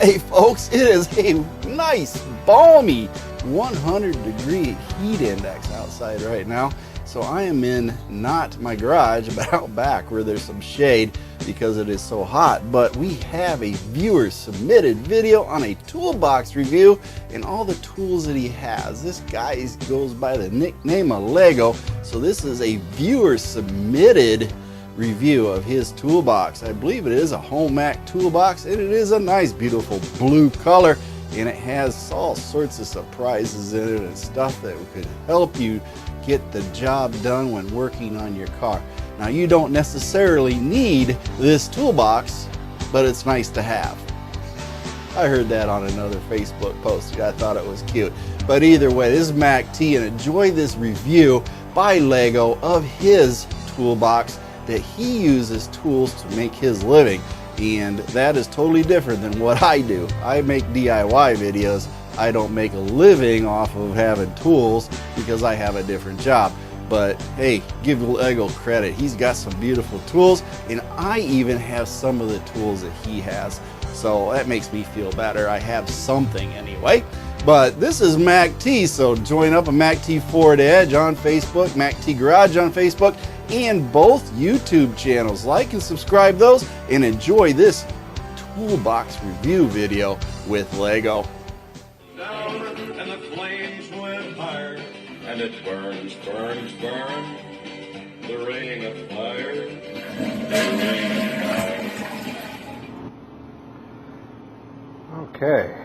Hey folks, it is a nice, balmy 100-degree heat index outside right now. So I am in not my garage, but out back where there's some shade because it is so hot. But we have a viewer submitted video on a Toolbox review and all the tools that he has. This guy goes by the nickname of Lego. So this is a viewer submitted review of his toolbox. I believe it is a Homak toolbox, and it is a nice beautiful blue color, and it has all sorts of surprises in it and stuff that could help you get the job done when working on your car. Now, you don't necessarily need this toolbox, but it's nice to have. I heard that on another Facebook post. I thought it was cute. But either way, this is Mac T, and enjoy this review by Lego of his toolbox that he uses tools to make his living, and that is totally different than what I do. I make DIY videos. I don't make a living off of having tools because I have a different job. But hey, give Lego credit. He's got some beautiful tools, and I even have some of the tools that he has. So that makes me feel better. I have something anyway. But this is Mac T, so join up a Mac T Ford Edge on Facebook, Mac T Garage on Facebook, and both YouTube channels. Like and subscribe those, and enjoy this toolbox review video with Lego. Down and the flames went higher, and it burns, burns, burns. The ring of fire, the ring of fire. Okay,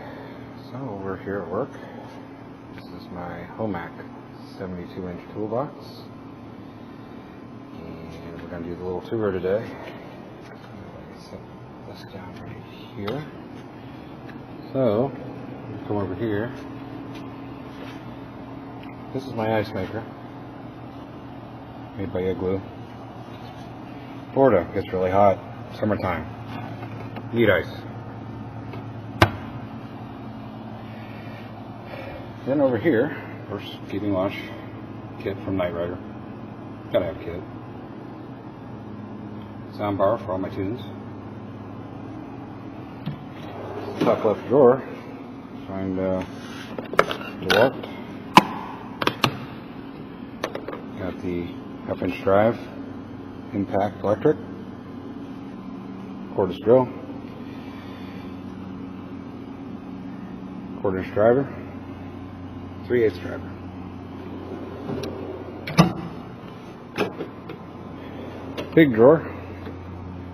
so we're here at work. This is my Homak 72-inch toolbox. And we're going to do the little tour today. Set this down right here. So, come over here. This is my ice maker, made by Igloo. Florida gets really hot, summertime. Need ice. Then over here, first keeping watch kit from Knight Rider. Gotta have a kit. Sound bar for all my tunes. Top left drawer, find DeWalt. Got the half-inch drive, impact electric, cordless drill, 1/4-inch driver, 3/8 driver. Big drawer,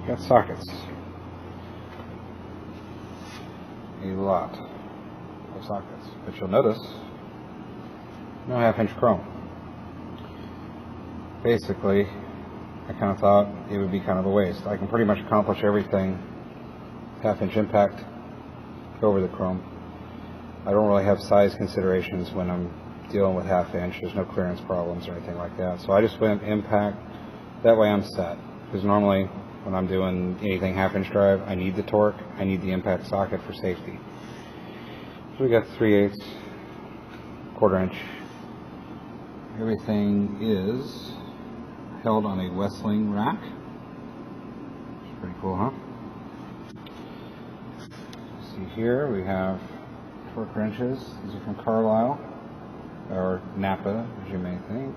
got sockets. A lot of sockets, but you'll notice no half-inch chrome. Basically, I kind of thought it would be kind of a waste. I can pretty much accomplish everything half-inch impact, go over the chrome. I don't really have size considerations when I'm dealing with half-inch. There's no clearance problems or anything like that. So I just went impact. That way I'm set. Because normally when I'm doing anything half-inch drive, I need the torque. I need the impact socket for safety. So we got 3/8, 1/4-inch. Everything is held on a Westling rack. It's pretty cool, huh? See here we have torque wrenches. These are from Carlisle, or Napa, as you may think.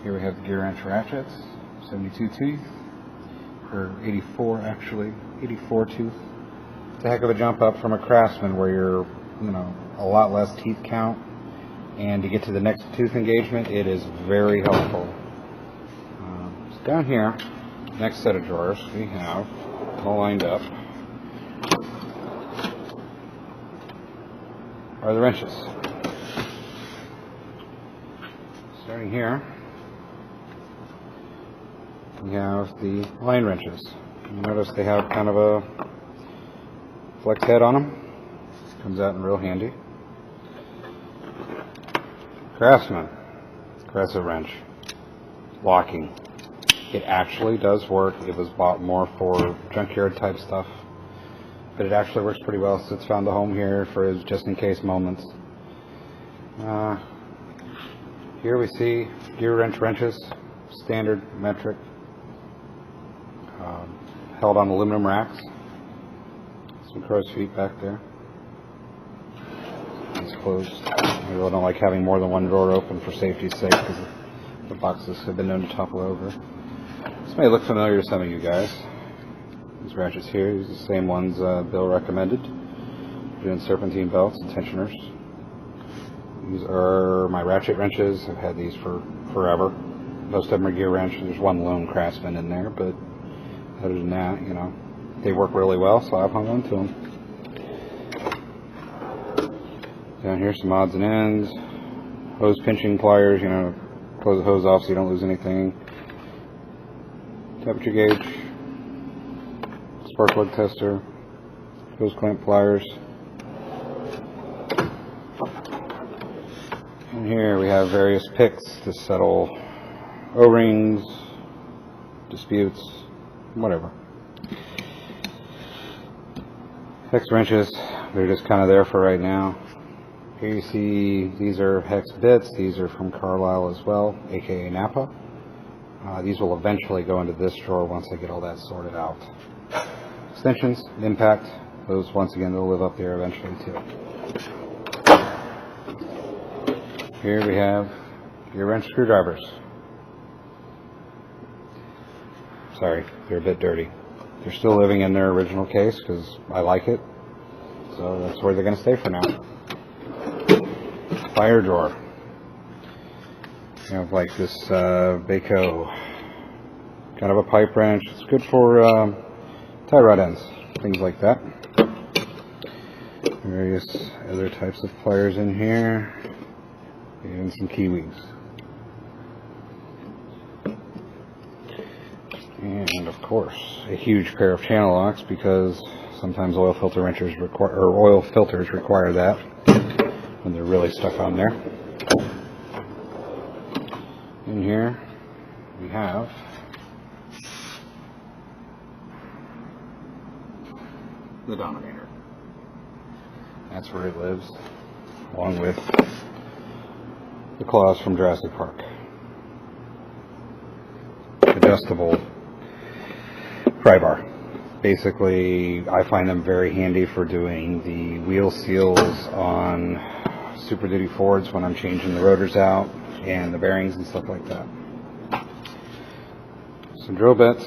Here we have the gear wrench ratchets, 72 teeth, or 84 actually, 84 tooth. It's a heck of a jump up from a Craftsman where you're, a lot less teeth count, and to get to the next tooth engagement, it is very helpful. So down here, next set of drawers, we have all lined up are the wrenches. Starting here, we have the line wrenches. You notice they have kind of a flex head on them. Comes out in real handy. Craftsman, aggressive wrench, locking. It actually does work. It was bought more for junkyard type stuff, but it actually works pretty well, so it's found a home here for his just-in-case moments. Here we see gear wrench wrenches, standard metric, held on aluminum racks. Some crow's feet back there. It's closed. I really don't like having more than one drawer open for safety's sake because the boxes have been known to topple over. This may look familiar to some of you guys. These ratchets here, these are the same ones Bill recommended. Doing serpentine belts and tensioners. These are my ratchet wrenches. I've had these for forever. Most of them are gear wrench. There's one lone craftsman in there, but other than that, you know, they work really well, so I've hung on to them. Down here, some odds and ends. Hose pinching pliers, you know, close the hose off so you don't lose anything. Temperature gauge. Spark plug tester. Hose clamp pliers. And here we have various picks to settle O-rings, disputes, whatever. Hex wrenches, they're just kind of there for right now. Here you see these are hex bits. These are from Carlisle as well, aka Napa. These will eventually go into this drawer once I get all that sorted out. Extensions, impact, those once again they'll live up there eventually too. Here we have gear wrench screwdrivers. Sorry, they're a bit dirty. They're still living in their original case because I like it. So that's where they're going to stay for now. Fire drawer. You have like this Baco, kind of a pipe wrench. It's good for tie rod ends, things like that. Various other types of pliers in here. And some Kiwis. And of course, a huge pair of channel locks because sometimes oil filter wrenches require, or oil filters require that when they're really stuck on there. In here we have the Dominator. That's where it lives, along with the claws from Jurassic Park. Adjustable pry bar. Basically, I find them very handy for doing the wheel seals on Super Duty Fords when I'm changing the rotors out and the bearings and stuff like that. Some drill bits.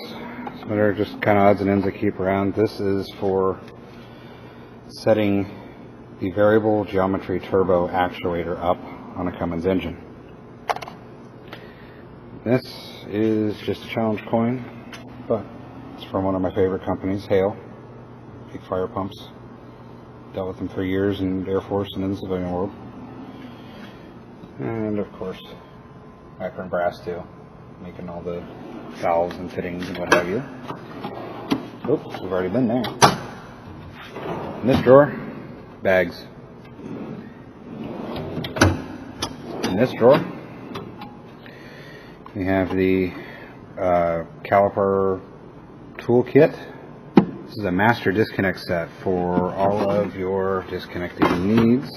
Some are just kind of odds and ends I keep around. This is for setting the variable geometry turbo actuator up on a Cummins engine. This is just a challenge coin, but it's from one of my favorite companies, Hale. Big fire pumps. Dealt with them for years in the Air Force and in the civilian world. And of course, Akron brass too, making all the valves and fittings and what have you. Oops, we've already been there. In this drawer, bags. In this drawer, we have the caliper toolkit. This is a master disconnect set for all of your disconnecting needs.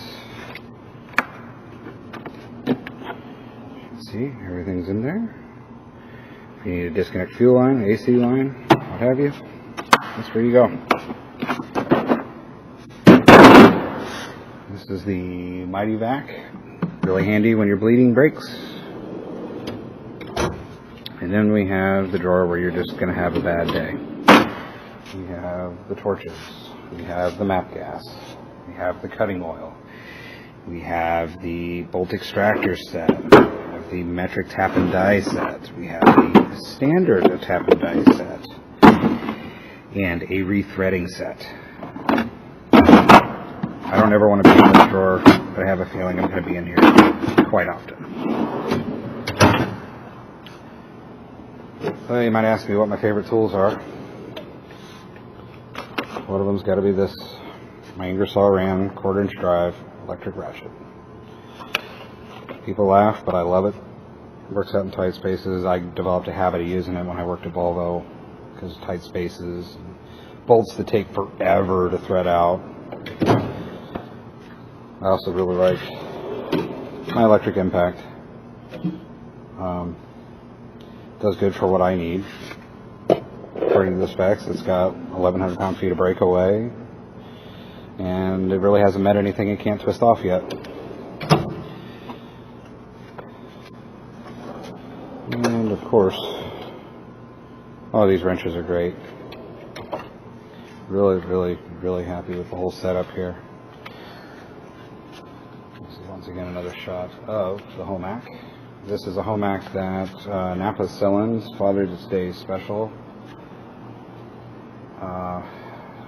See, everything's in there. If you need a disconnect fuel line, AC line, what have you, that's where you go. This is the Mighty Vac. Really handy when you're bleeding brakes. And then we have the drawer where you're just going to have a bad day. We have the torches. We have the map gas. We have the cutting oil. We have the bolt extractor set. We have the metric tap and die set. We have the standard tap and die set. And a rethreading set. I don't ever want to be in this drawer, but I have a feeling I'm going to be in here quite often. So you might ask me what my favorite tools are. One of them's got to be this, my Ingersoll Rand 1/4" drive electric ratchet. People laugh, but I love it. It works out in tight spaces. I developed a habit of using it when I worked at Volvo because tight spaces, bolts that take forever to thread out. I also really like my electric impact. Does good for what I need. According to the specs, it's got 1,100 pound-feet of breakaway, and it really hasn't met anything it can't twist off yet. And of course, oh, these wrenches are great. Really happy with the whole setup here. This is once again another shot of the Homak. This is a Homak that Napa's selling, Father's Day special.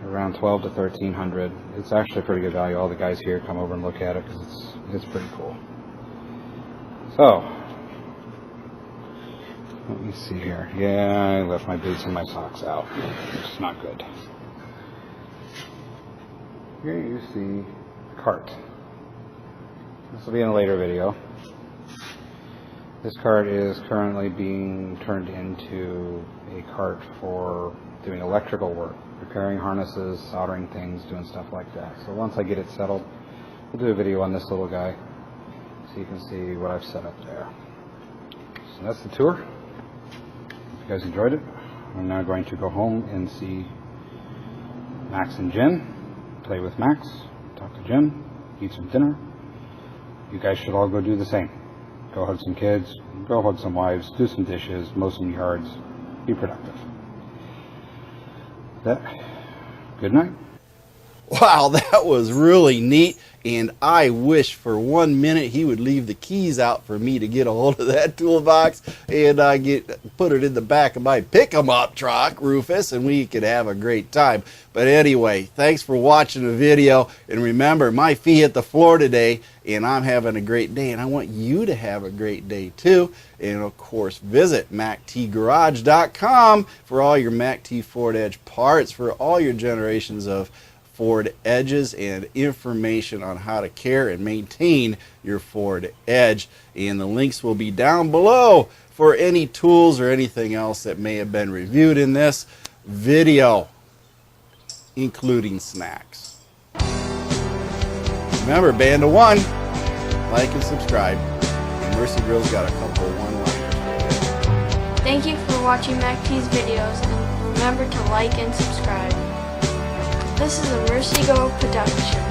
Around $1,200 to $1,300. It's actually pretty good value. All the guys here come over and look at it because it's pretty cool. So, let me see here. Yeah, I left my boots and my socks out, which is not good. Here you see the cart. This will be in a later video. This cart is currently being turned into a cart for doing electrical work, repairing harnesses, soldering things, doing stuff like that. So once I get it settled, we'll do a video on this little guy so you can see what I've set up there. So that's the tour. If you guys enjoyed it, I'm now going to go home and see Max and Jen, play with Max, talk to Jen, eat some dinner. You guys should all go do the same. Go hug some kids, go hug some wives, do some dishes, mow some yards, be productive. Good night. Wow, that was really neat, and I wish for 1 minute he would leave the keys out for me to get a hold of that toolbox and put it in the back of my pick-em-up truck, Rufus, and we could have a great time. But anyway, thanks for watching the video, and remember, my feet hit the floor today, and I'm having a great day, and I want you to have a great day too. And of course, visit MacTGarage.com for all your MacT Ford Edge parts, for all your generations of Ford Edges and information on how to care and maintain your Ford Edge. And the links will be down below for any tools or anything else that may have been reviewed in this video, including snacks. Remember, band of one, like and subscribe. Mercy Grill's got a couple of one-liners. Thank you for watching MacT's videos, and remember to like and subscribe. This is a Mercy Go production.